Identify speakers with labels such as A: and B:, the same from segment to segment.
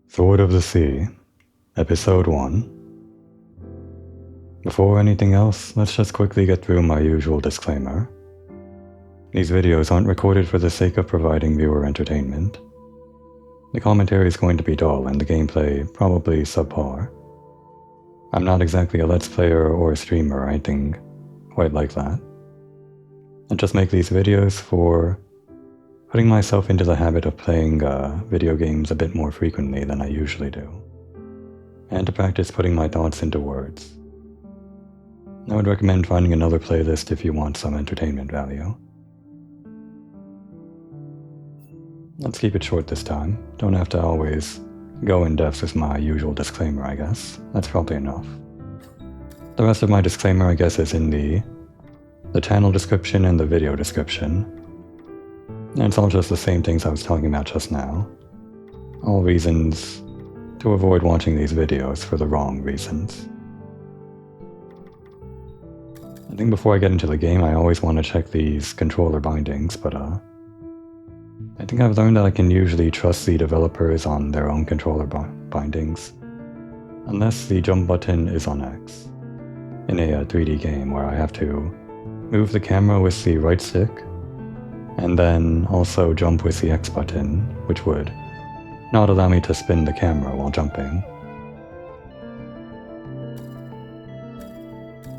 A: Sword of the Sea, Episode 1. Before anything else, let's just quickly get through my usual disclaimer. These videos aren't recorded for the sake of providing viewer entertainment. The commentary is going to be dull and the gameplay probably subpar. I'm not exactly a Let's Player or a streamer or anything quite like that. I just make these videos for putting myself into the habit of playing video games a bit more frequently than I usually do, and to practice putting my thoughts into words. I would recommend finding another playlist if you want some entertainment value. Let's keep it short this time. Don't have to always go in depth with my usual disclaimer, I guess. That's probably enough. The rest of my disclaimer, I guess, is in the channel description and the video description. And it's all just the same things I was talking about just now. All reasons to avoid watching these videos for the wrong reasons. I think before I get into the game, I always want to check these controller bindings, but I think I've learned that I can usually trust the developers on their own controller bindings, unless the jump button is on X, in a 3D game where I have to move the camera with the right stick, and then also jump with the X button, which would not allow me to spin the camera while jumping.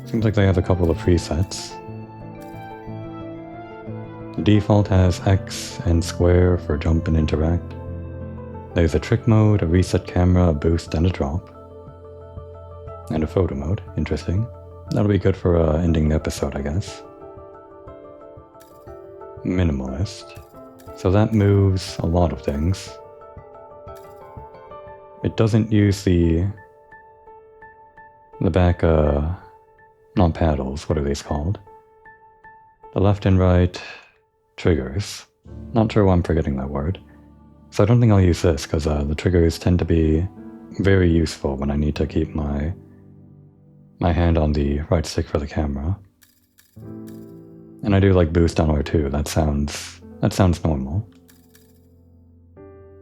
A: Seems like they have a couple of presets. The default has X and square for jump and interact. There's a trick mode, a reset camera, a boost, and a drop. And a photo mode. Interesting. That'll be good for ending the episode, I guess. Minimalist. So that moves a lot of things. It doesn't use the back, not paddles, what are these called? The left and right triggers. Not sure why I'm forgetting that word. So I don't think I'll use this, because the triggers tend to be very useful when I need to keep my hand on the right stick for the camera. And I do like boost on R2, that sounds normal.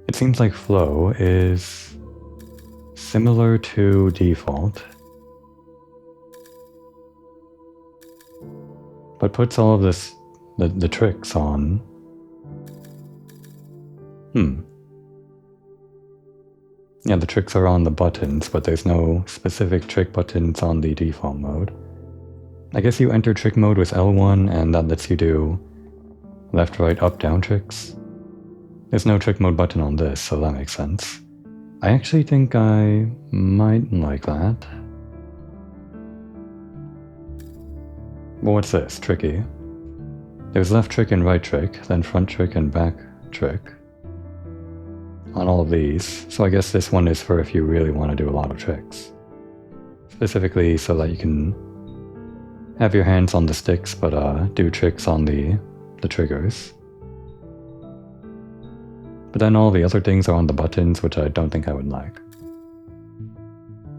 A: It seems like flow is similar to default, but puts all of this, the tricks on. Yeah, the tricks are on the buttons, but there's no specific trick buttons on the default mode. I guess you enter trick mode with L1 and that lets you do left, right, up, down tricks. There's no trick mode button on this, so that makes sense. I actually think I might like that. Well, what's this? Tricky. There's left trick and right trick, then front trick and back trick on all of these, so I guess this one is for if you really want to do a lot of tricks. Specifically so that you can have your hands on the sticks, but do tricks on the triggers. But then all the other things are on the buttons, which I don't think I would like.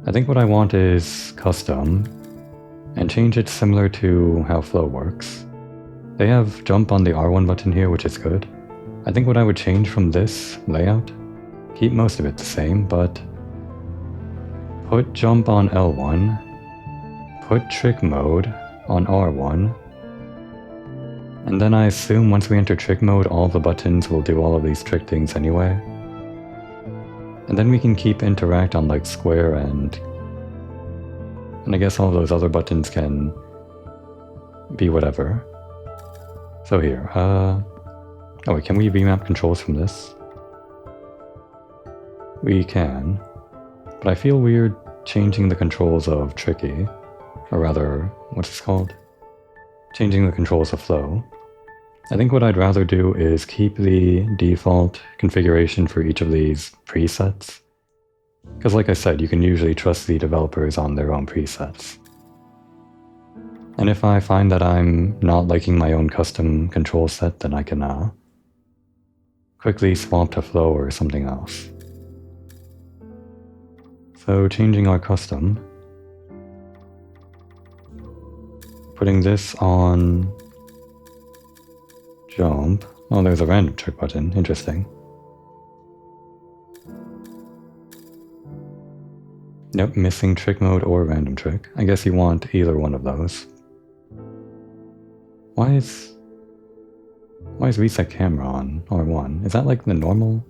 A: I think what I want is custom, and change it similar to how flow works. They have jump on the R1 button here, which is good. I think what I would change from this layout, keep most of it the same, but put jump on L1, put trick mode on R1, and then I assume once we enter trick mode, all the buttons will do all of these trick things anyway. And then we can keep interact on like square and I guess all of those other buttons can be whatever. So here, oh wait, can we remap controls from this? We can, but I feel weird changing the controls of Tricky, or rather, what's this called? Changing the controls of Flow. I think what I'd rather do is keep the default configuration for each of these presets. Because like I said, you can usually trust the developers on their own presets. And if I find that I'm not liking my own custom control set, then I can quickly swap to Flow or something else. So changing our custom, putting this on jump, Oh, there's a random trick button. Interesting. Nope, missing trick mode or random trick. I guess you want either one of those. Why is reset camera on R1? Is that like the normal?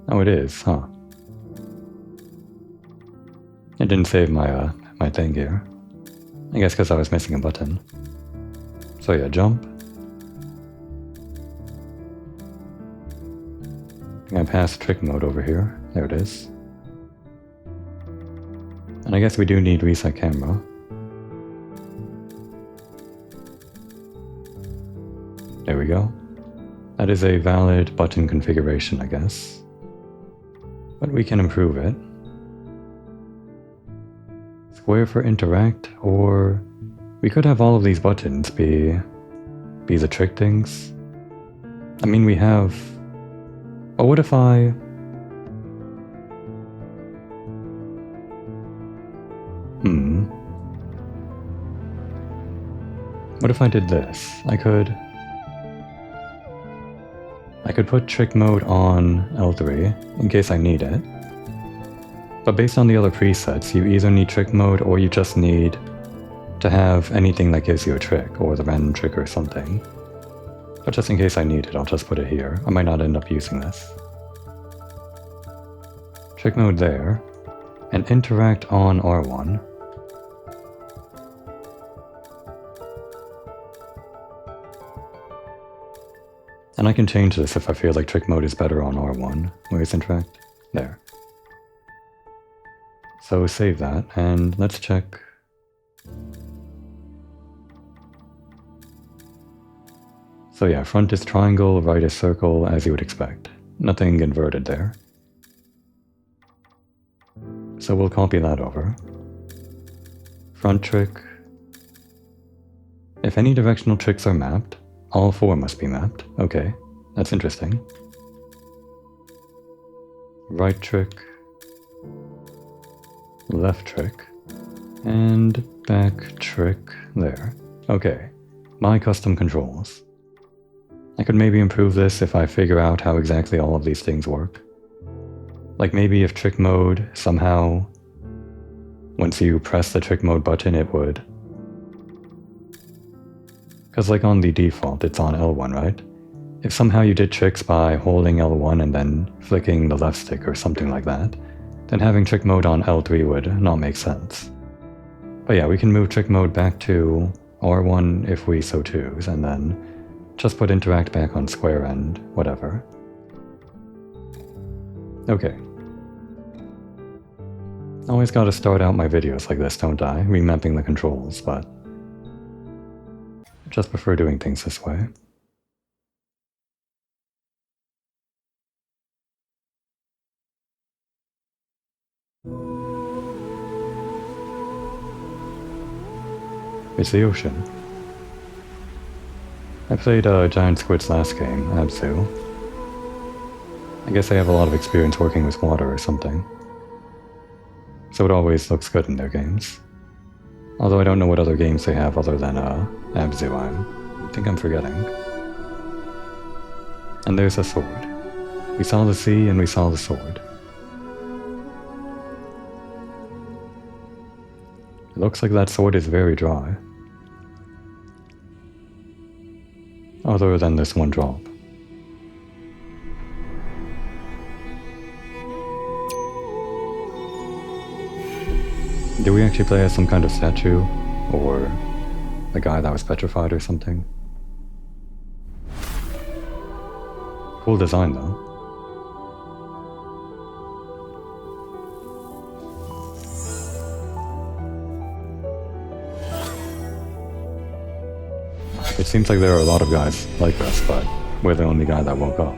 A: Oh, it is, huh? It didn't save my my thing here. I guess because I was missing a button. So yeah, jump. I passed trick mode over here. There it is. And I guess we do need reset camera. There we go. That is a valid button configuration, I guess. But we can improve it. Square for interact, or we could have all of these buttons be the trick things. I mean, we have... Oh, what if I... What if I did this? I could put trick mode on L3 in case I need it. But based on the other presets, you either need trick mode or you just need to have anything that gives you a trick, or the random trick or something. But just in case I need it, I'll just put it here. I might not end up using this. Trick mode there, and interact on R1. And I can change this if I feel like trick mode is better on R1. Where's interact? There. So save that, and let's check. So yeah, front is triangle, right is circle, as you would expect. Nothing inverted there. So we'll copy that over. Front trick. If any directional tricks are mapped, all 4 must be mapped. Okay, that's interesting. Right trick. Left trick. And back trick there. Okay, my custom controls. I could maybe improve this if I figure out how exactly all of these things work. Like maybe if trick mode somehow, once you press the trick mode button, it would... Because like on the default, it's on L1, right? If somehow you did tricks by holding L1 and then flicking the left stick or something like that, then having trick mode on L3 would not make sense. But yeah, we can move trick mode back to R1 if we so choose, and then just put interact back on square and whatever. Okay. Always gotta start out my videos like this, don't I? Remapping the controls, but I just prefer doing things this way. It's the ocean. I played Giant Squid's last game, Abzu. I guess they have a lot of experience working with water or something. So it always looks good in their games. Although I don't know what other games they have other than Abzu, I think I'm forgetting. And there's a sword. We saw the sea and we saw the sword. It looks like that sword is very dry. Other than this one drop. Do we actually play as some kind of statue? Or a guy that was petrified or something? Cool design though. It seems like there are a lot of guys like us, but we're the only guy that woke up.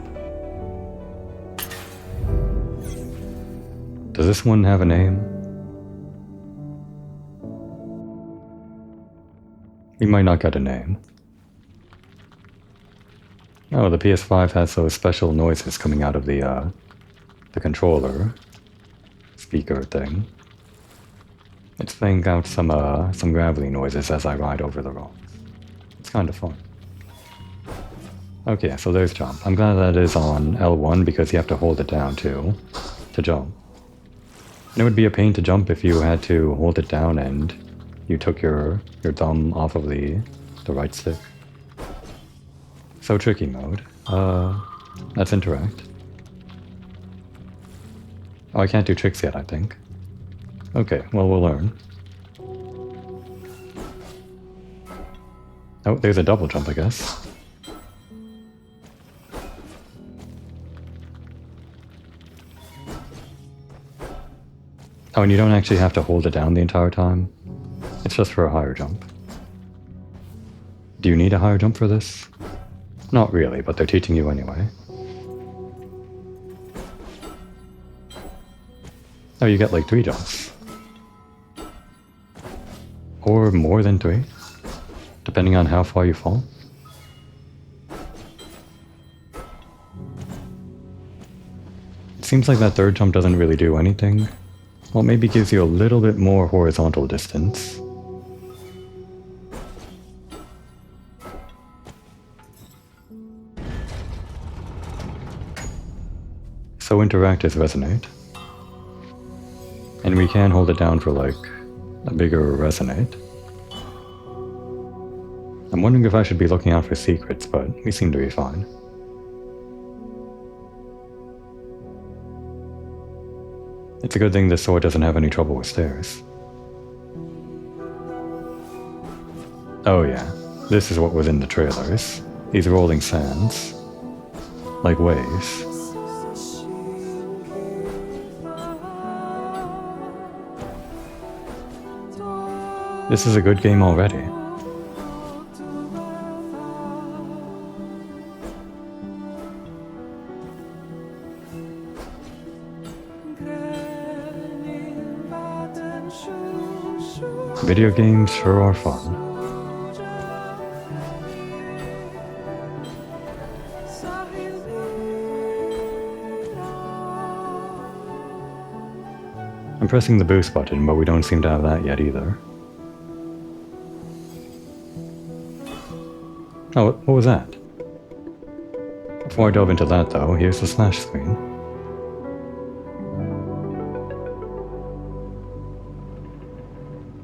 A: Does this one have a name? We might not get a name. Oh, the PS5 has those special noises coming out of the controller speaker thing. It's playing out some gravelly noises as I ride over the rocks. It's kind of fun. Okay, so there's jump. I'm glad that is on L1 because you have to hold it down too to jump. And it would be a pain to jump if you had to hold it down and you took your thumb off of the right stick. So tricky mode. Let's interact. Oh, I can't do tricks yet, I think. Okay, well, we'll learn. Oh, there's a double jump, I guess. Oh, and you don't actually have to hold it down the entire time. It's just for a higher jump. Do you need a higher jump for this? Not really, but they're teaching you anyway. Oh, you get like 3 jumps. Or more than 3, depending on how far you fall. It seems like that third jump doesn't really do anything. Well, maybe gives you a little bit more horizontal distance. So interact is resonate. And we can hold it down for like a bigger resonate. I'm wondering if I should be looking out for secrets, but we seem to be fine. It's a good thing this sword doesn't have any trouble with stairs. Oh yeah, this is what was in the trailers. These rolling sands. Like waves. This is a good game already. Video games sure are fun. I'm pressing the boost button, but we don't seem to have that yet either. Oh, what was that? Before I dove into that though, here's the splash screen.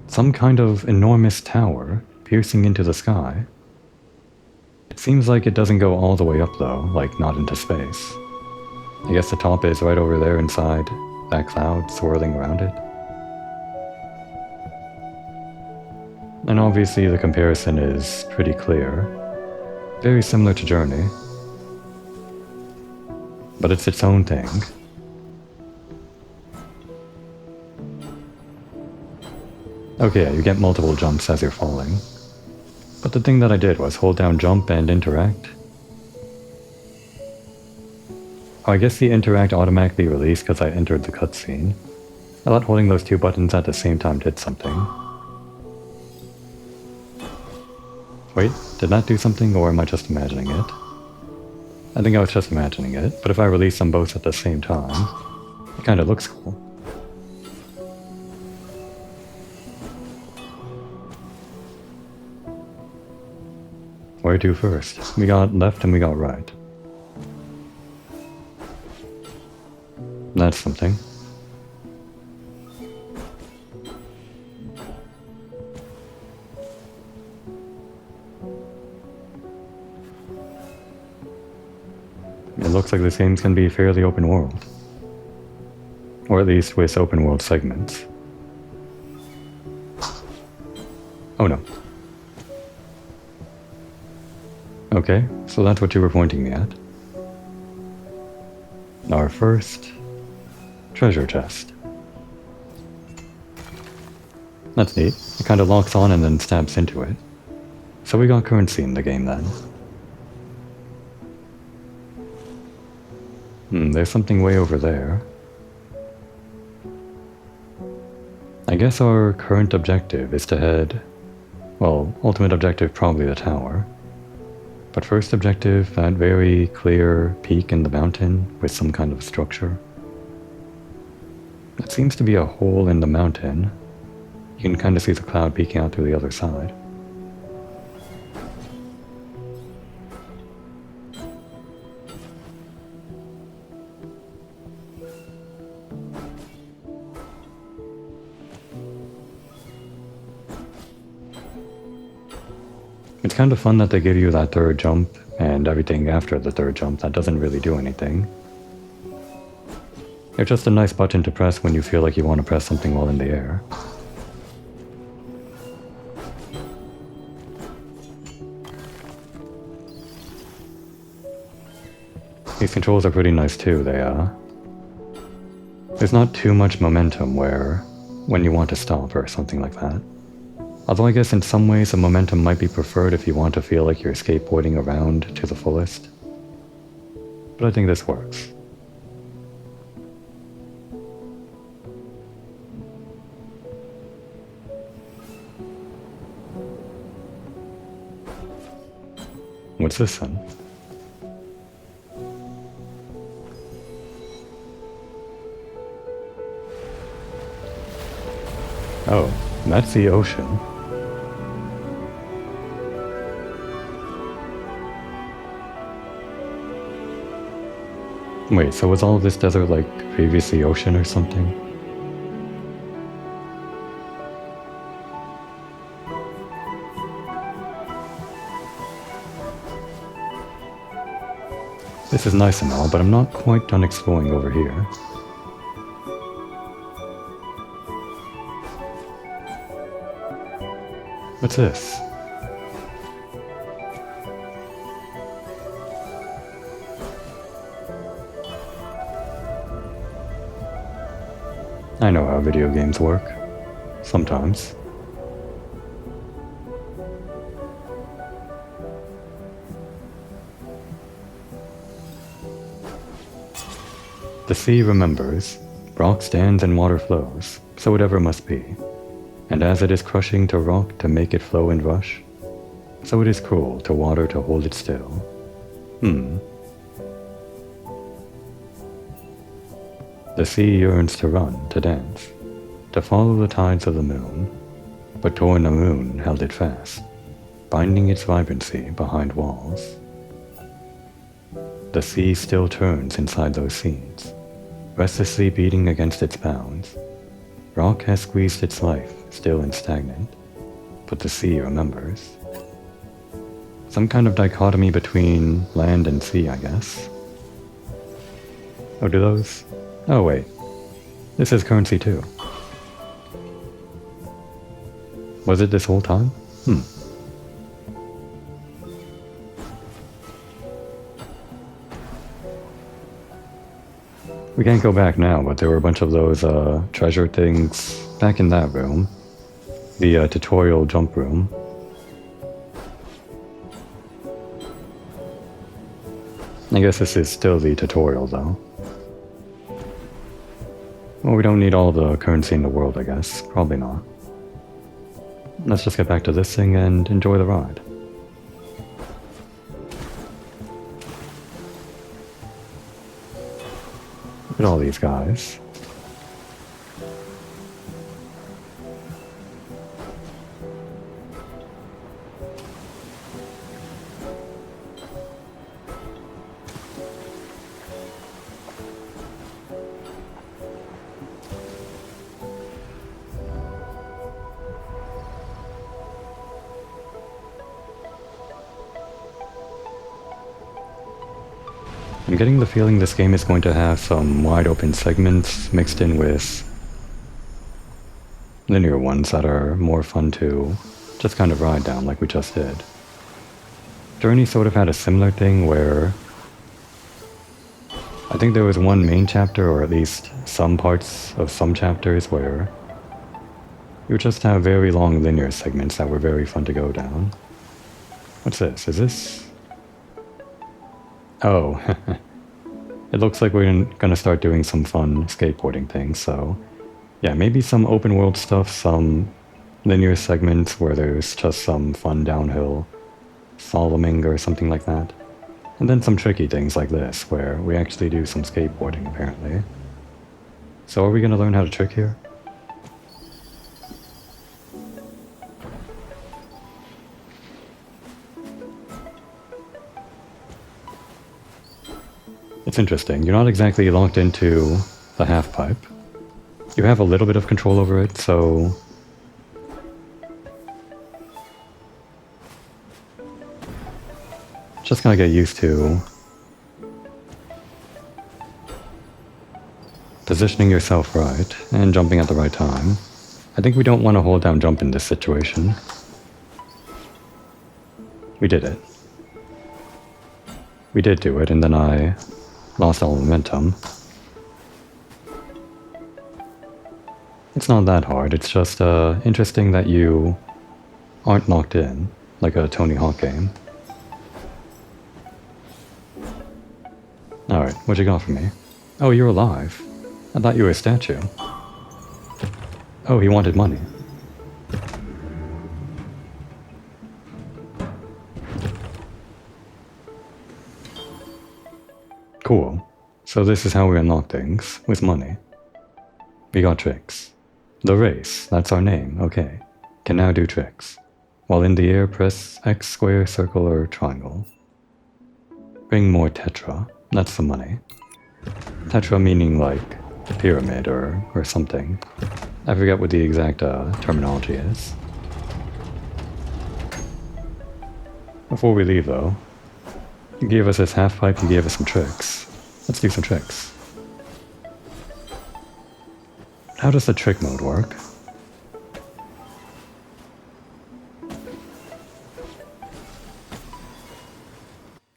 A: Some kind of enormous tower piercing into the sky. It seems like it doesn't go all the way up though, like not into space. I guess the top is right over there inside that cloud swirling around it. And obviously the comparison is pretty clear. Very similar to Journey. But it's its own thing. Okay, you get multiple jumps as you're falling. But the thing that I did was hold down jump and interact. Oh, I guess the interact automatically released because I entered the cutscene. I thought holding those 2 buttons at the same time did something. Wait, did that do something, or am I just imagining it? I think I was just imagining it, but if I release them both at the same time, it kinda looks cool. Where to first? We got left and we got right. That's something. It looks like this game's gonna be fairly open world. Or at least with open world segments. Oh no. Okay, so that's what you were pointing me at. Our first treasure chest. That's neat. It kind of locks on and then stabs into it. So we got currency in the game then. There's something way over there. I guess our current objective is to head... Well, ultimate objective probably the tower. But first objective, that very clear peak in the mountain with some kind of structure. It seems to be a hole in the mountain. You can kind of see the cloud peeking out through the other side. kind of fun that they give you that third jump and everything after the third jump that doesn't really do anything. It's just a nice button to press when you feel like you want to press something while in the air. These controls are pretty nice too. There's not too much momentum when you want to stop or something like that. Although I guess in some ways the momentum might be preferred if you want to feel like you're skateboarding around to the fullest. But I think this works. What's this then? Oh, that's the ocean. Wait, so was all of this desert like previously ocean or something? This is nice and all, but I'm not quite done exploring over here. What's this? I know how video games work. Sometimes. The sea remembers, rock stands and water flows, so it ever must be. And as it is crushing to rock to make it flow and rush, so it is cruel to water to hold it still. The sea yearns to run, to dance, to follow the tides of the moon, but torn the moon held it fast, binding its vibrancy behind walls. The sea still turns inside those scenes, restlessly beating against its bounds. Rock has squeezed its life, still and stagnant, but the sea remembers. Some kind of dichotomy between land and sea, I guess. Oh, do those? Oh wait, this is currency too. Was it this whole time? We can't go back now, but there were a bunch of those treasure things back in that room. The tutorial jump room. I guess this is still the tutorial though. Well, we don't need all the currency in the world, I guess. Probably not. Let's just get back to this thing and enjoy the ride. Look at all these guys. I'm getting the feeling this game is going to have some wide open segments mixed in with linear ones that are more fun to just kind of ride down like we just did. Journey sort of had a similar thing where I think there was one main chapter, or at least some parts of some chapters, where you would just have very long linear segments that were very fun to go down. What's this? Is this... Oh, it looks like we're gonna start doing some fun skateboarding things, so yeah, maybe some open world stuff, some linear segments where there's just some fun downhill slaloming or something like that. And then some tricky things like this, where we actually do some skateboarding apparently. So are we gonna learn how to trick here? It's interesting, you're not exactly locked into the half pipe. You have a little bit of control over it, so... Just gotta get used to positioning yourself right and jumping at the right time. I think we don't want to hold down jump in this situation. We did it. We did do it, and then I lost all momentum. It's not that hard, it's just interesting that you aren't locked in, like a Tony Hawk game. Alright, what you got for me? Oh, you're alive. I thought you were a statue. Oh, he wanted money. Cool. So this is how we unlock things, with money. We got tricks. The race, that's our name, okay. Can now do tricks. While in the air, press X, square, circle, or triangle. Bring more tetra, that's the money. Tetra meaning like pyramid or something. I forget what the exact terminology is. Before we leave though, you gave us this half pipe, you gave us some tricks. Let's do some tricks. How does the trick mode work?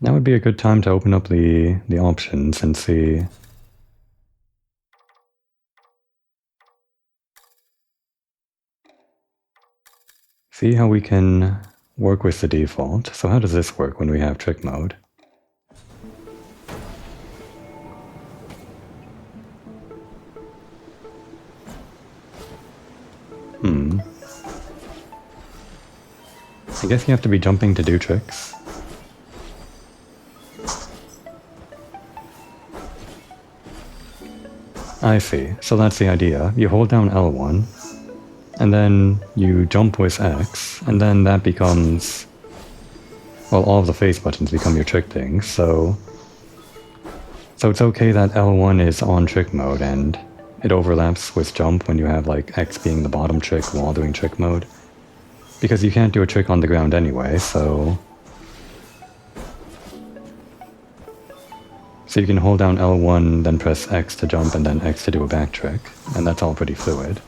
A: Now would be a good time to open up the options and see. See how we can work with the default. So how does this work when we have trick mode? I guess you have to be jumping to do tricks. I see. So that's the idea. You hold down L1, and then you jump with X, and then that becomes... Well, all of the face buttons become your trick things, so it's okay that L1 is on trick mode, and it overlaps with jump when you have like X being the bottom trick while doing trick mode. Because you can't do a trick on the ground anyway, so you can hold down L1, then press X to jump, and then X to do a back trick, and that's all pretty fluid.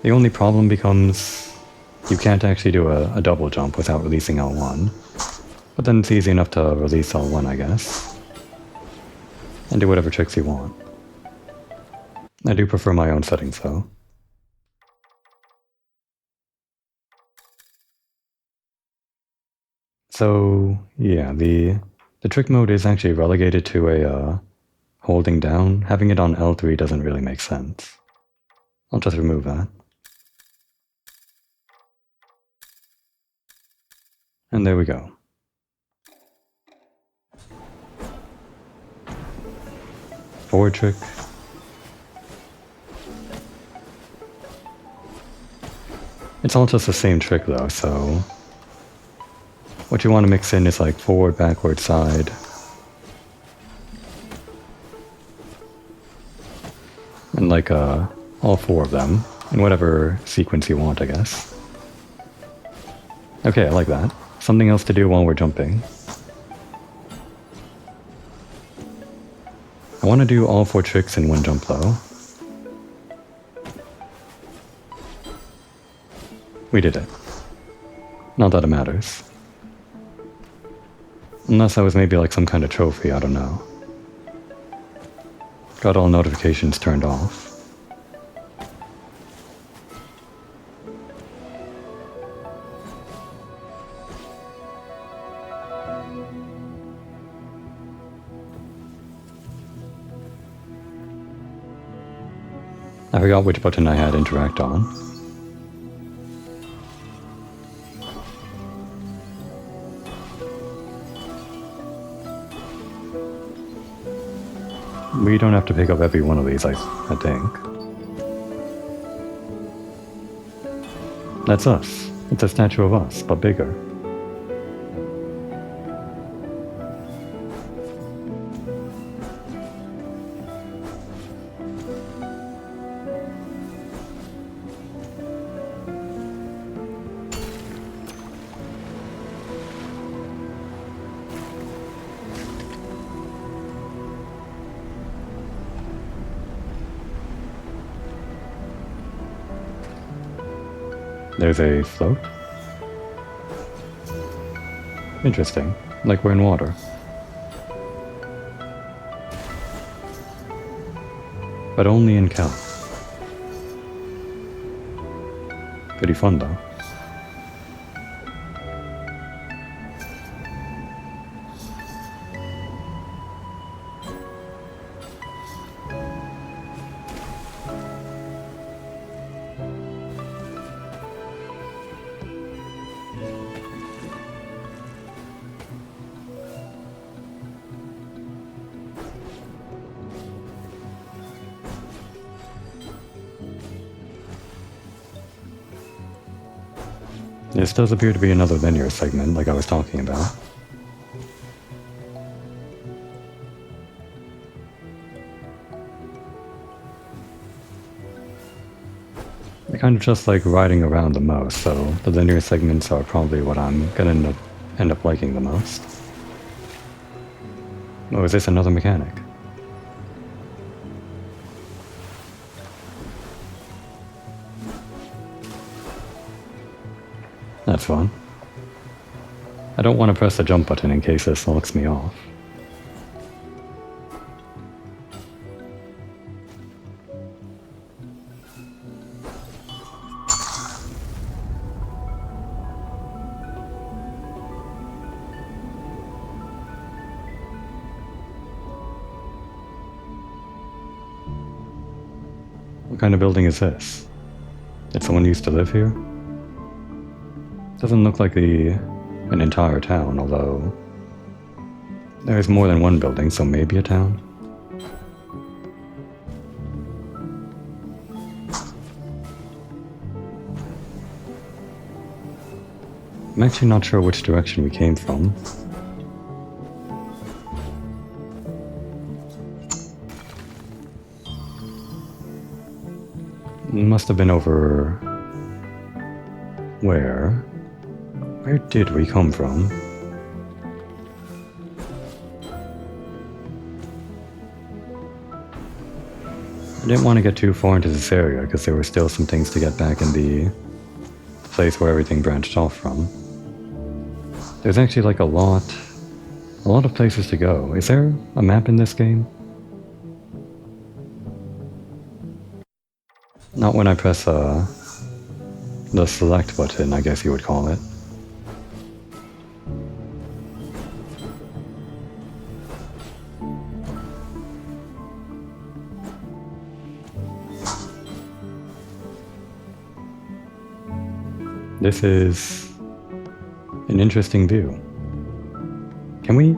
A: The only problem becomes you can't actually do a double jump without releasing L1, but then it's easy enough to release L1, I guess, and do whatever tricks you want. I do prefer my own settings though. So yeah, the trick mode is actually relegated to a holding down. Having it on L3 doesn't really make sense. I'll just remove that. And there we go. Forward trick. It's all just the same trick though, so what you want to mix in is like forward, backward, side. And like all four of them, in whatever sequence you want, I guess. Okay, I like that. Something else to do while we're jumping. I want to do all four tricks in one jump though. We did it. Not that it matters. Unless that was maybe like some kind of trophy, I don't know. Got all notifications turned off. I forgot which button I had interact on. We don't have to pick up every one of these, I think. That's us. It's a statue of us, but bigger. There's a float? Interesting. Like we're in water. But only in Cal. Pretty fun though. This does appear to be another linear segment, like I was talking about. They're kind of just like riding around the most, so the linear segments are probably what I'm gonna end up liking the most. Oh, is this another mechanic? That's fun. I don't want to press the jump button in case this locks me off. What kind of building is this? Did someone used to live here? Doesn't look like an entire town, although there's more than one building, so maybe a town? I'm actually not sure which direction we came from. It must have been over... where? Where did we come from? I didn't want to get too far into this area because there were still some things to get back in the place where everything branched off from. There's actually like a lot of places to go. Is there a map in this game? Not when I press the select button, I guess you would call it. This is an interesting view. Can we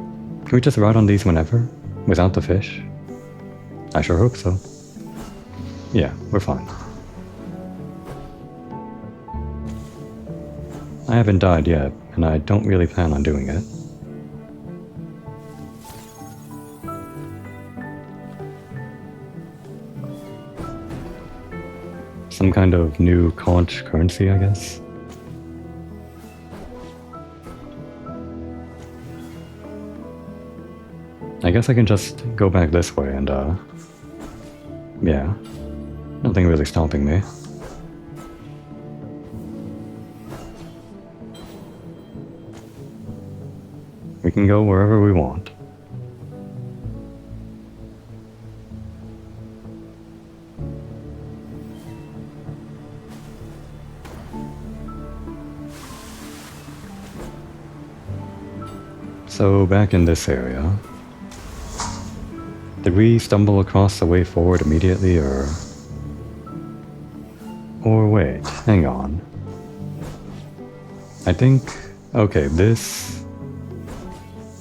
A: just ride on these whenever? Without the fish? I sure hope so. Yeah, we're fine. I haven't died yet, and I don't really plan on doing it. Some kind of new conch currency, I guess. I guess I can just go back this way and, yeah. Nothing really stopping me. We can go wherever we want. So, back in this area, did we stumble across the way forward immediately, or wait, hang on. I think, okay, this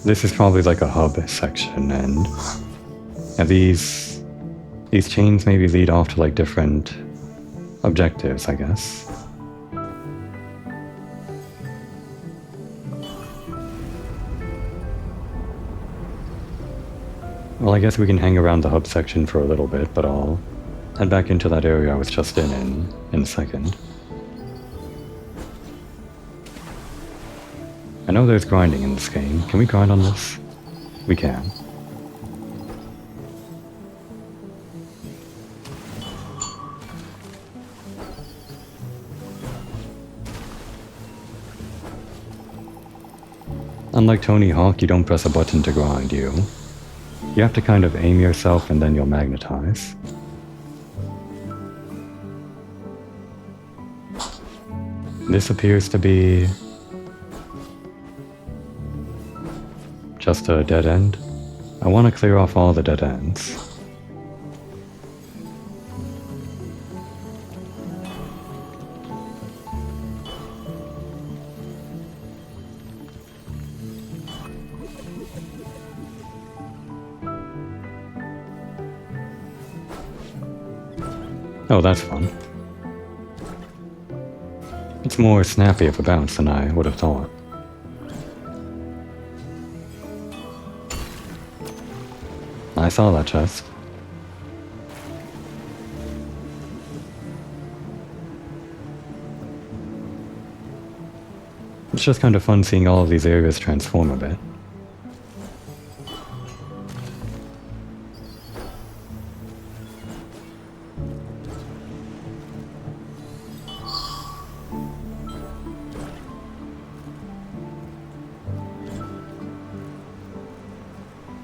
A: is probably like a hub section, and these chains maybe lead off to like different objectives, I guess. Well, I guess we can hang around the hub section for a little bit, but I'll head back into that area I was just in a second. I know there's grinding in this game. Can we grind on this? We can. Unlike Tony Hawk, you don't press a button to grind, you have to kind of aim yourself and then you'll magnetize. This appears to be just a dead end. I want to clear off all the dead ends. Oh, that's fun. It's more snappy of a bounce than I would have thought. I saw that chest. It's just kind of fun seeing all of these areas transform a bit.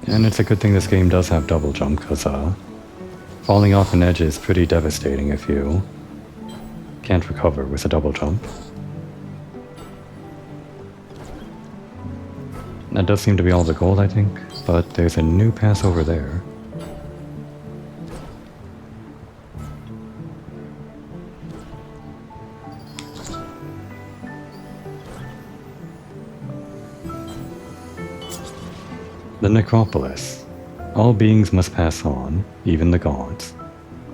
A: And it's a good thing this game does have double jump, because falling off an edge is pretty devastating if you can't recover with a double jump. That does seem to be all the gold, I think, but there's a new pass over there. The Necropolis. All beings must pass on, even the gods.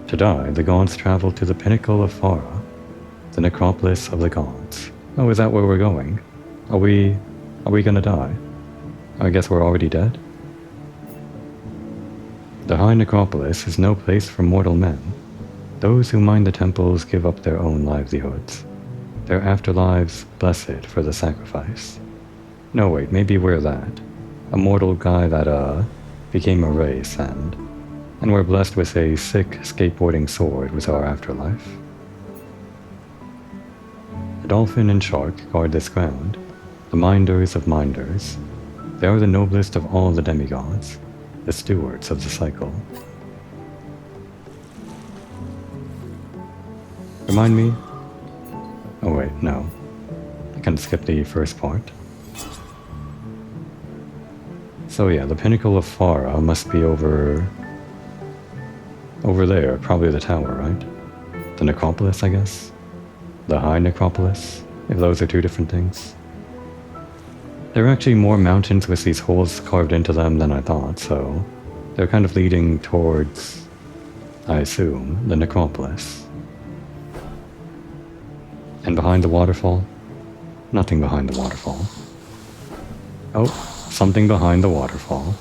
A: To die, the gods travel to the pinnacle of Farah, the Necropolis of the gods. Oh, is that where we're going? Are we gonna die? I guess we're already dead? The High Necropolis is no place for mortal men. Those who mine the temples give up their own livelihoods. Their afterlives blessed for the sacrifice. No, wait, maybe we're that. A mortal guy that, became a race, and we're blessed with a sick skateboarding sword with our afterlife. The dolphin and shark guard this ground, the minders of minders. They are the noblest of all the demigods, the stewards of the cycle. Remind me? Oh wait, no. I can skip the first part. So yeah, the pinnacle of Farah must be over there, probably the tower, right? The Necropolis, I guess? The High Necropolis, if those are two different things. There are actually more mountains with these holes carved into them than I thought, so they're kind of leading towards, I assume, the Necropolis. And behind the waterfall? Nothing behind the waterfall. Oh. Something behind the waterfall.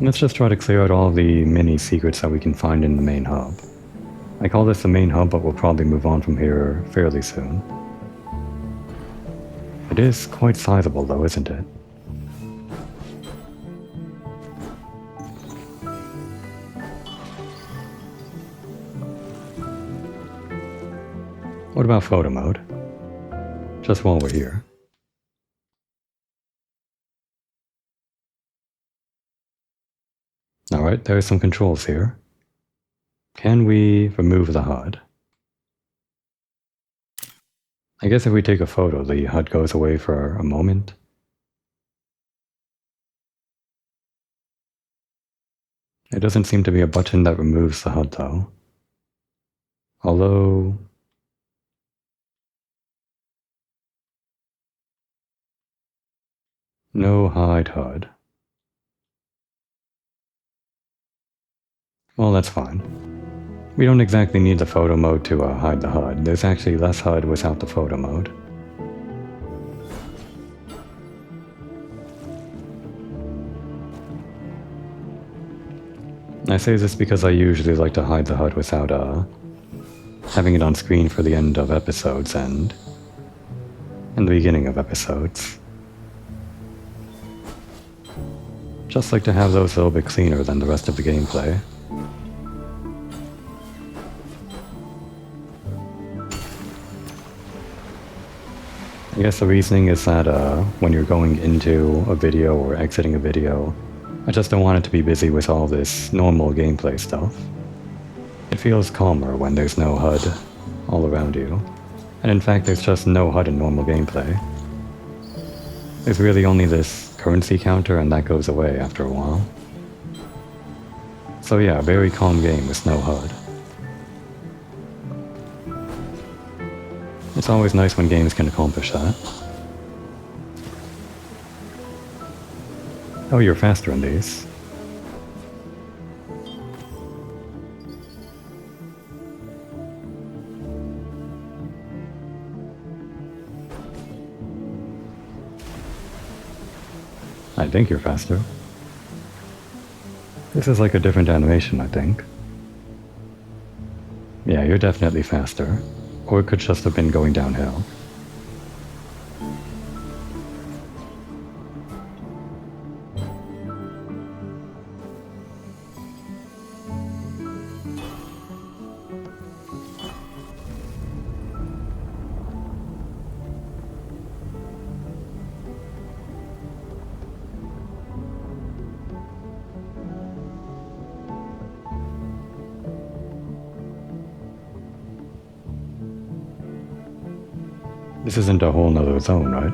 A: Let's just try to clear out all the mini secrets that we can find in the main hub. I call this the main hub, but we'll probably move on from here fairly soon. It is quite sizable though, isn't it? What about photo mode? Just while we're here. Alright, there are some controls here. Can we remove the HUD? I guess if we take a photo, the HUD goes away for a moment. It doesn't seem to be a button that removes the HUD though. Although... no hide HUD. Well, that's fine. We don't exactly need the photo mode to hide the HUD. There's actually less HUD without the photo mode. I say this because I usually like to hide the HUD without having it on screen for the end of episodes and the beginning of episodes. Just like to have those a little bit cleaner than the rest of the gameplay. I guess the reasoning is that when you're going into a video or exiting a video, I just don't want it to be busy with all this normal gameplay stuff. It feels calmer when there's no HUD all around you. And in fact, there's just no HUD in normal gameplay. There's really only this currency counter, and that goes away after a while. So yeah, very calm game with no HUD. It's always nice when games can accomplish that. Oh, you're faster in these. I think you're faster. This is like a different animation, I think. Yeah, you're definitely faster. Or it could just have been going downhill. This isn't a whole nother zone, right?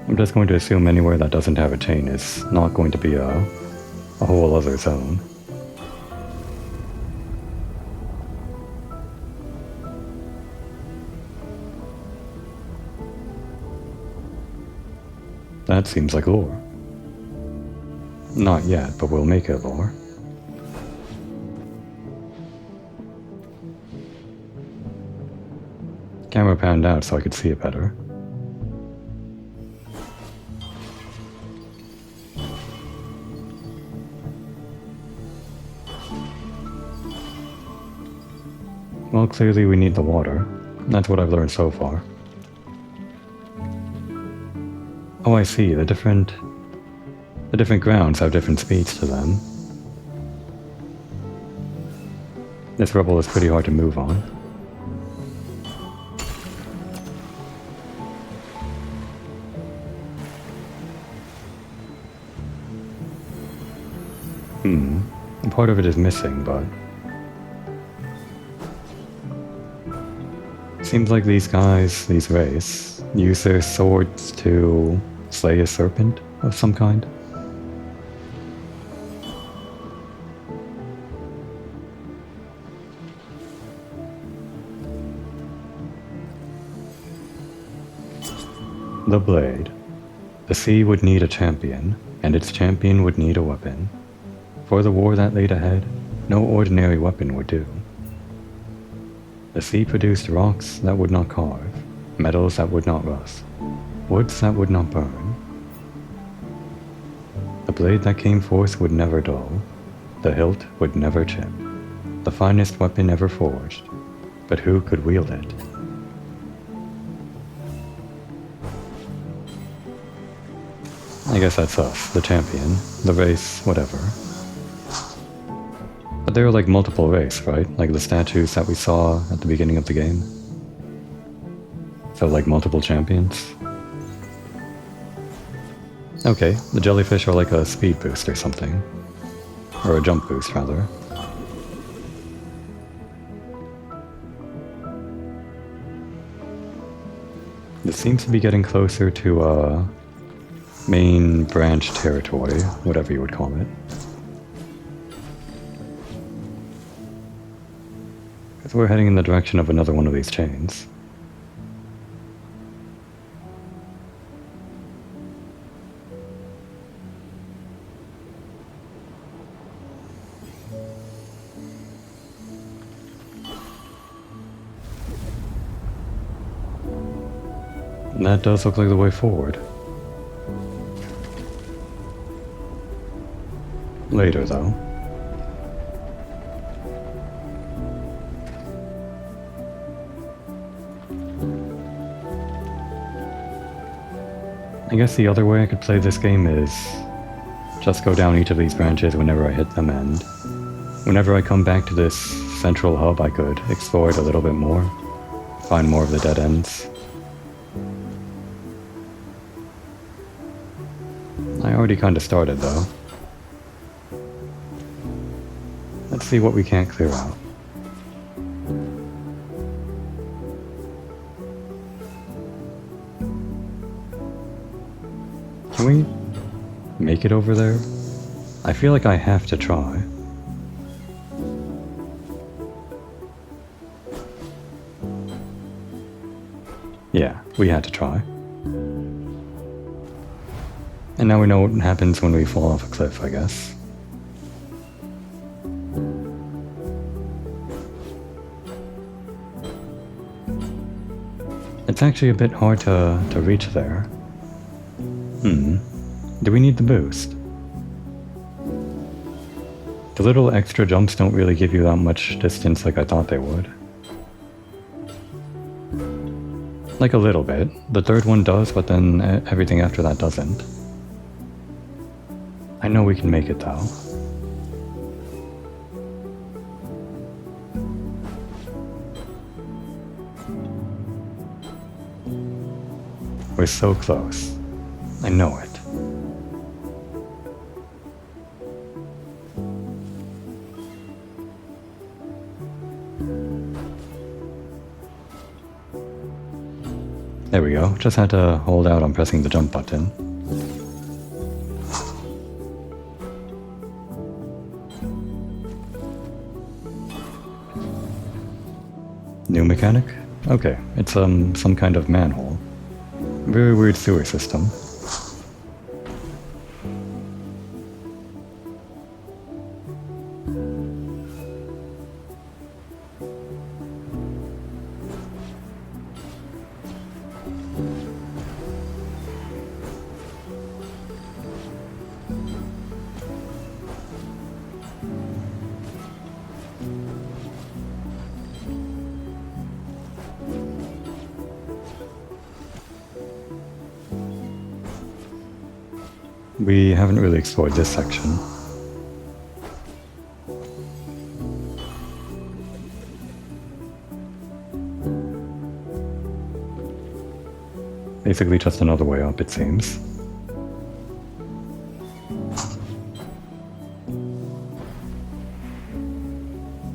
A: I'm just going to assume anywhere that doesn't have a chain is not going to be a whole other zone. That seems like lore. Not yet, but we'll make it lore. Camera panned out so I could see it better. Well, clearly we need the water. That's what I've learned so far. Oh, I see. The different grounds have different speeds to them. This rubble is pretty hard to move on. Part of it is missing, but seems like these guys, these race, use their swords to slay a serpent of some kind. The blade. The sea would need a champion, and its champion would need a weapon. For the war that laid ahead, no ordinary weapon would do. The sea produced rocks that would not carve, metals that would not rust, woods that would not burn. The blade that came forth would never dull, the hilt would never chip, the finest weapon ever forged, but who could wield it? I guess that's us, the champion, the race, whatever. But there are like multiple race, right? Like the statues that we saw at the beginning of the game. So like multiple champions. Okay, the jellyfish are like a speed boost or something. Or a jump boost, rather. This seems to be getting closer to main branch territory, whatever you would call it. Because we're heading in the direction of another one of these chains. And that does look like the way forward. Later, though. I guess the other way I could play this game is just go down each of these branches whenever I hit them, and whenever I come back to this central hub I could explore it a little bit more, find more of the dead ends. I already kinda started though. Let's see what we can't clear out. Can we make it over there? I feel like I have to try. Yeah, we had to try. And now we know what happens when we fall off a cliff, I guess. It's actually a bit hard to reach there. Do we need the boost? The little extra jumps don't really give you that much distance like I thought they would. Like a little bit. The third one does, but then everything after that doesn't. I know we can make it though. We're so close. I know it. There we go. Just had to hold out on pressing the jump button. New mechanic? Okay, it's some kind of manhole. Very weird sewer system. We haven't really explored this section. Basically just another way up, it seems.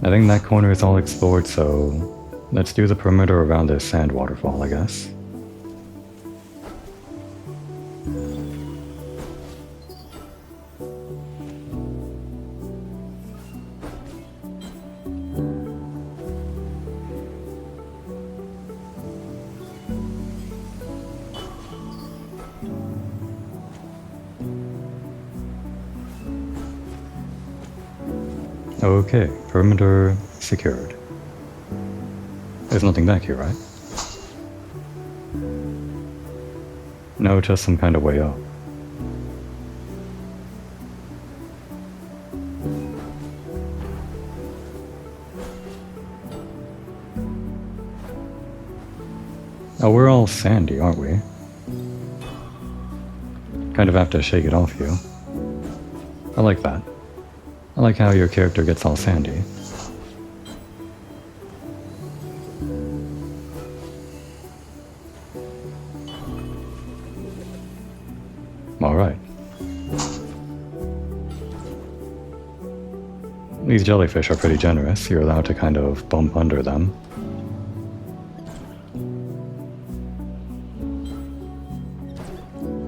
A: I think that corner is all explored, so let's do the perimeter around this sand waterfall, I guess. Okay, perimeter secured. There's nothing back here, right? No, just some kind of way up. Oh, we're all sandy, aren't we? Kind of have to shake it off you. I like that. I like how your character gets all sandy. Alright. These jellyfish are pretty generous. You're allowed to kind of bump under them.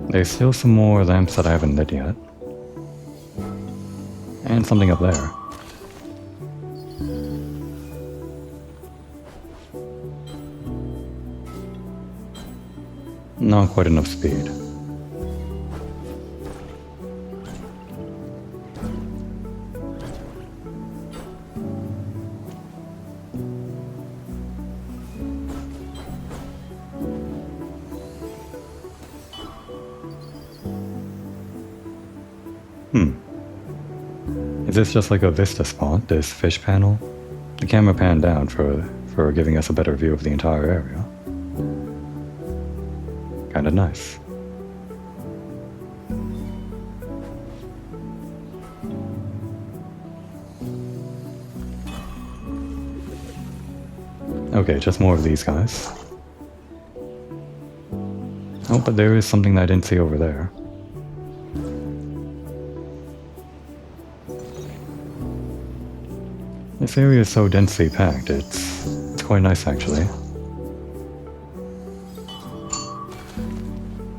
A: There's still some more lamps that I haven't lit yet. And something up there. Not quite enough speed. Is this just like a vista spot, this fish panel? The camera panned down for giving us a better view of the entire area. Kinda nice. Okay, just more of these guys. Oh, but there is something that I didn't see over there. This area is so densely packed, it's quite nice actually.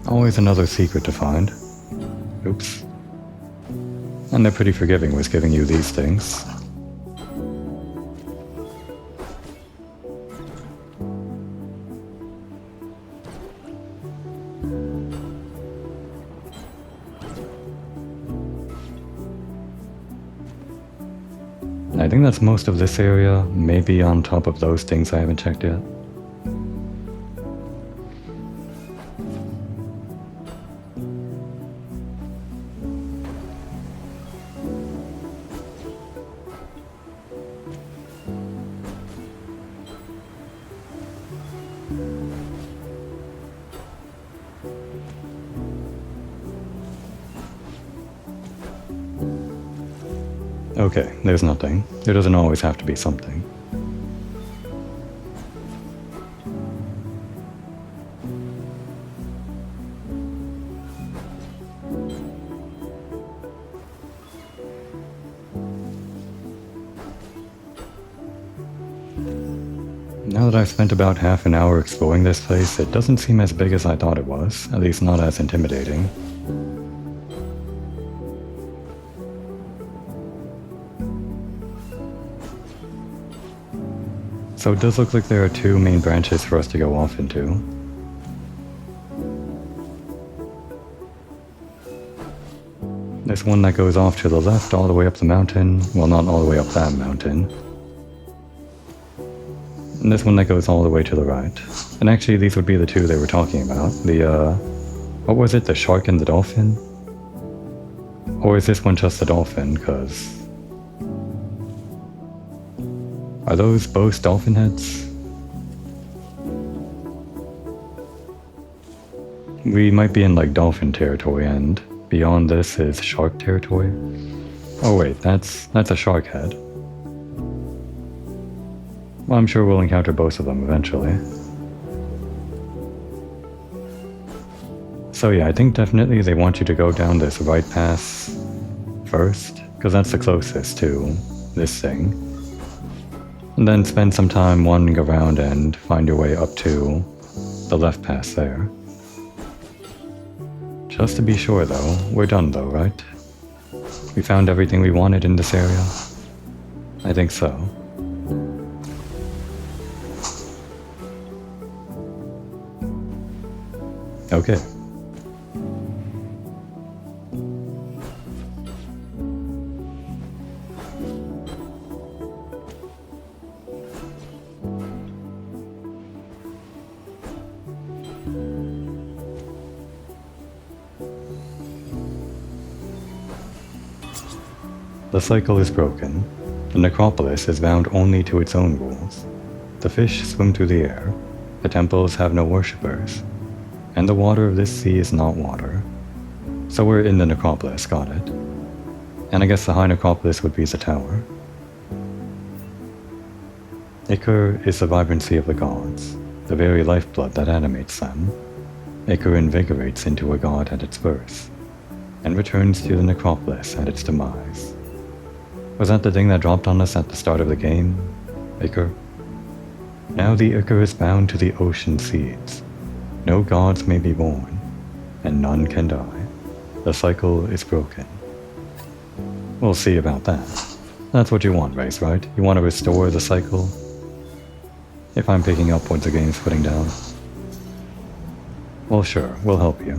A: Always another secret to find. Oops. And they're pretty forgiving with giving you these things. I think that's most of this area, maybe on top of those things I haven't checked yet. Okay, there's nothing. There doesn't always have to be something. Now that I've spent about half an hour exploring this place, it doesn't seem as big as I thought it was, at least not as intimidating. So it does look like there are two main branches for us to go off into. There's one that goes off to the left all the way up the mountain, well, not all the way up that mountain. And this one that goes all the way to the right. And actually these would be the two they were talking about. What was it, the shark and the dolphin? Or is this one just the dolphin, cause... Are those both dolphin heads? We might be in like dolphin territory and beyond this is shark territory. Oh wait, that's a shark head. Well, I'm sure we'll encounter both of them eventually. So yeah, I think definitely they want you to go down this right pass first, because that's the closest to this thing. And then spend some time wandering around and find your way up to the left pass there. Just to be sure though, we're done though, right? We found everything we wanted in this area? I think so. Okay. The cycle is broken. The necropolis is bound only to its own rules. The fish swim through the air. The temples have no worshippers. And the water of this sea is not water. So we're in the necropolis, got it. And I guess the high necropolis would be the tower. Ichor is the vibrancy of the gods, the very lifeblood that animates them. Ichor invigorates into a god at its birth, and returns to the necropolis at its demise. Was that the thing that dropped on us at the start of the game? Ichor? Now the Ichor is bound to the ocean seeds. No gods may be born, and none can die. The cycle is broken. We'll see about that. That's what you want, Race, right? You want to restore the cycle? If I'm picking up what the game's putting down. Well, sure, we'll help you.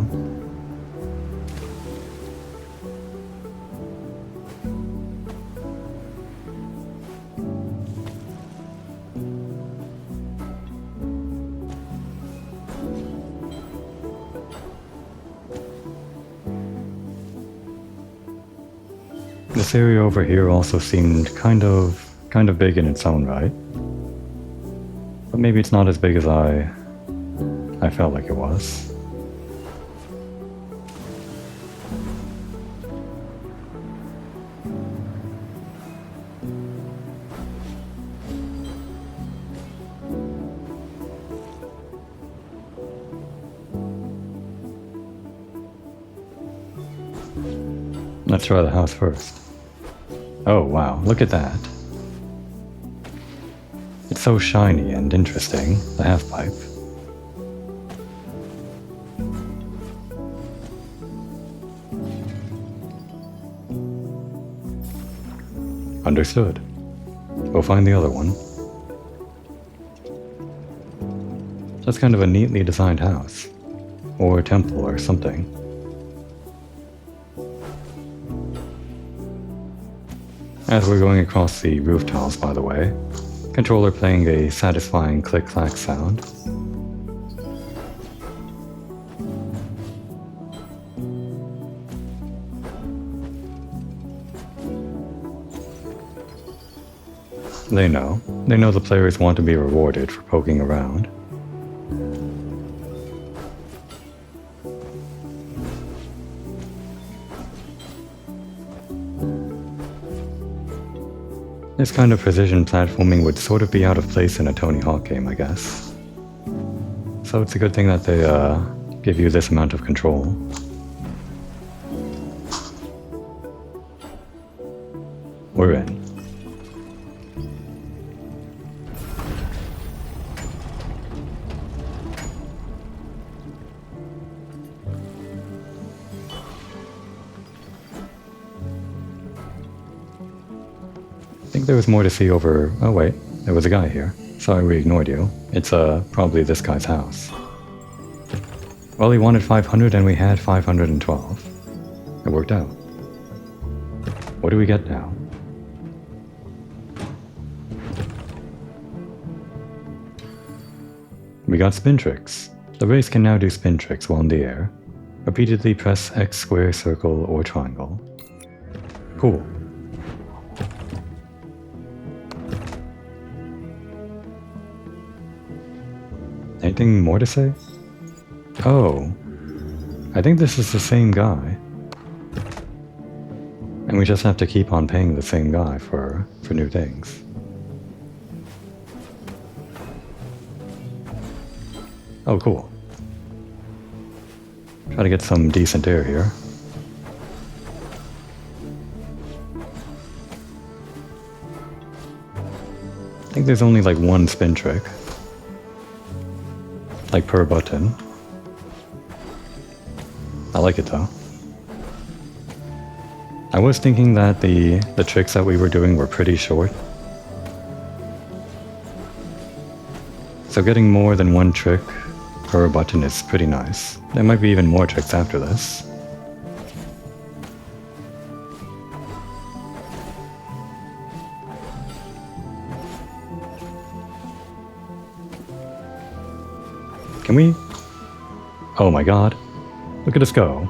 A: This area over here also seemed kind of big in its own right. But maybe it's not as big as I felt like it was. Let's try the house first. Oh wow, look at that. It's so shiny and interesting, the half-pipe. Understood. We'll find the other one. That's kind of a neatly designed house. Or a temple or something. As we're going across the roof tiles, by the way, controller playing a satisfying click-clack sound. They know. They know the players want to be rewarded for poking around. This kind of precision platforming would sort of be out of place in a Tony Hawk game, I guess. So it's a good thing that they give you this amount of control. We're in. I think there was more to see over... Oh wait, there was a guy here. Sorry we ignored you. It's probably this guy's house. Well, he wanted 500 and we had 512. It worked out. What do we get now? We got spin tricks. The race can now do spin tricks while in the air. Repeatedly press X, square, circle, or triangle. Cool. Anything more to say? Oh, I think this is the same guy. And we just have to keep on paying the same guy for new things. Oh, cool. Try to get some decent air here. I think there's only like one spin trick. Like per button. I like it though. I was thinking that the tricks that we were doing were pretty short. So getting more than one trick per button is pretty nice. There might be even more tricks after this. Can we? Oh my god. Look at us go.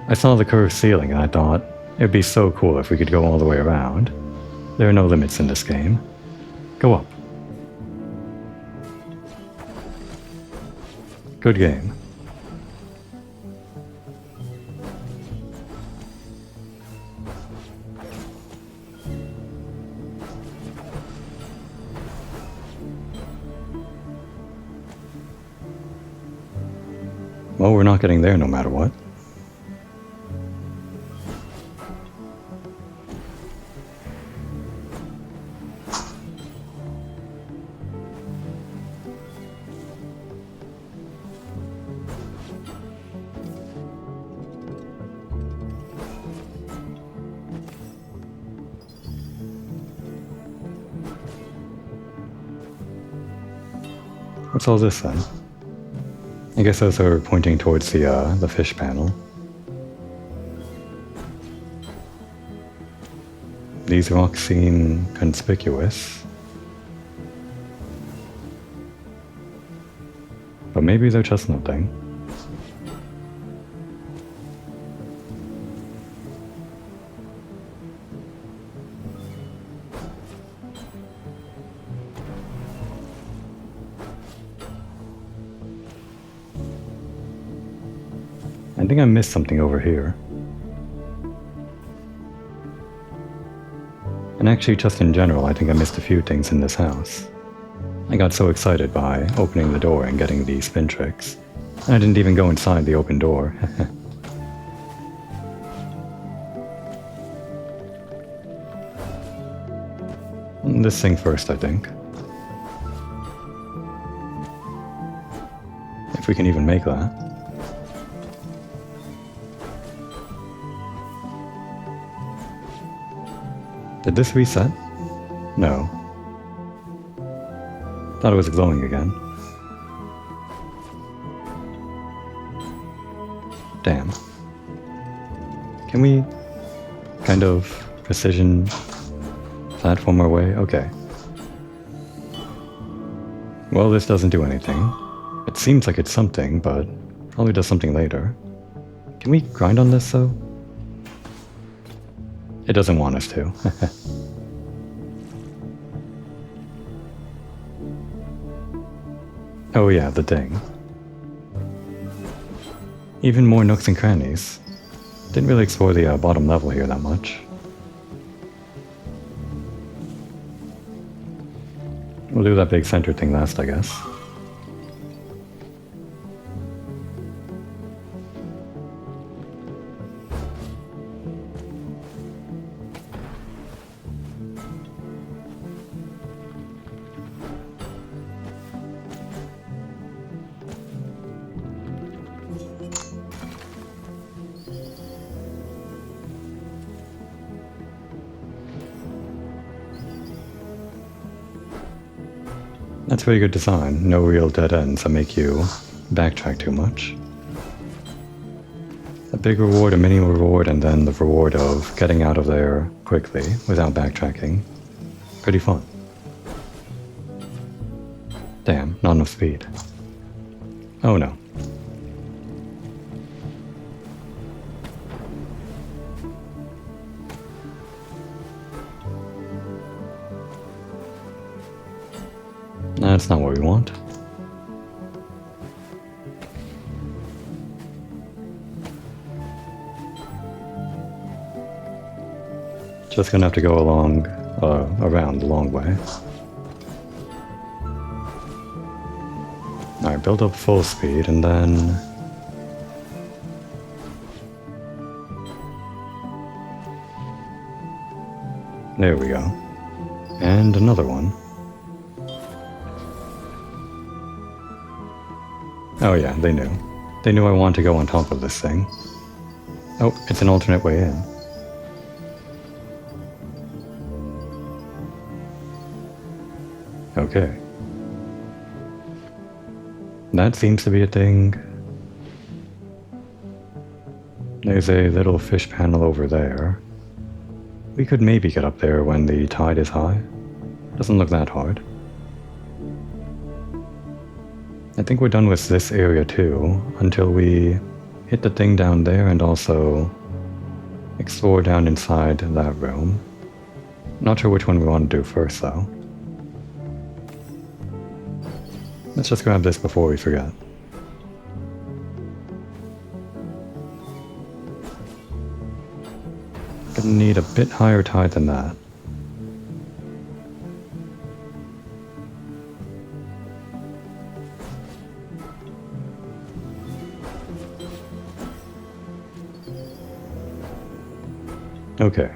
A: I saw the curved ceiling and I thought, it'd be so cool if we could go all the way around. There are no limits in this game. Go up. Good game. Well, we're not getting there no matter what. What's all this then? I guess those are pointing towards the fish panel. These rocks seem conspicuous. But maybe they're just nothing. I think I missed something over here. And actually, just in general, I think I missed a few things in this house. I got so excited by opening the door and getting the spin tricks. And I didn't even go inside the open door. This thing first, I think. If we can even make that. Did this reset? No. Thought it was glowing again. Damn. Can we kind of precision platform our way? Okay. Well, this doesn't do anything. It seems like it's something, but probably does something later. Can we grind on this, though? It doesn't want us to. Oh yeah, the thing. Even more nooks and crannies. Didn't really explore the bottom level here that much. We'll do that big center thing last, I guess. That's very good design. No real dead ends that make you backtrack too much. A big reward, a mini reward, and then the reward of getting out of there quickly without backtracking. Pretty fun. Damn, not enough speed. Oh no. That's not what we want. Just gonna have to go around the long way. Alright, build up full speed and then... There we go. And another one. Oh yeah, they knew. They knew I wanted to go on top of this thing. Oh, it's an alternate way in. Okay. That seems to be a thing. There's a little fish panel over there. We could maybe get up there when the tide is high. Doesn't look that hard. I think we're done with this area too, until we hit the thing down there and also explore down inside that room. Not sure which one we want to do first though. Let's just grab this before we forget. Gonna need a bit higher tide than that. Okay.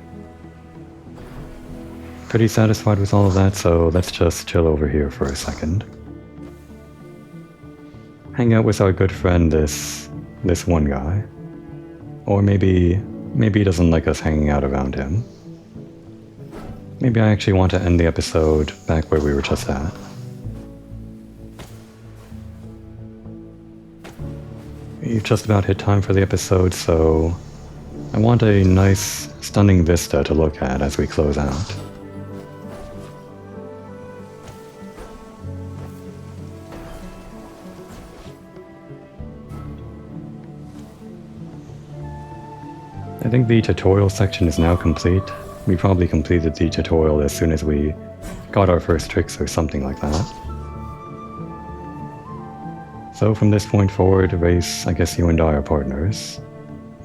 A: Pretty satisfied with all of that, so let's just chill over here for a second. Hang out with our good friend, this one guy. Or maybe he doesn't like us hanging out around him. Maybe I actually want to end the episode back where we were just at. We've just about hit time for the episode, so I want a nice, stunning vista to look at as we close out. I think the tutorial section is now complete. We probably completed the tutorial as soon as we got our first tricks or something like that. So from this point forward, Race, I guess you and I are partners,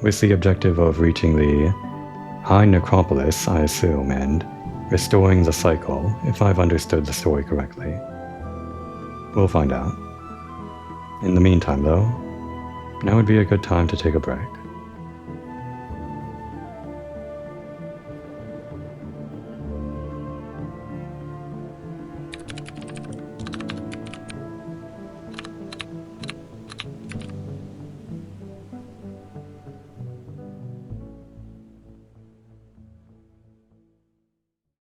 A: with the objective of reaching the High Necropolis, I assume, and restoring the cycle, if I've understood the story correctly. We'll find out. In the meantime, though, now would be a good time to take a break.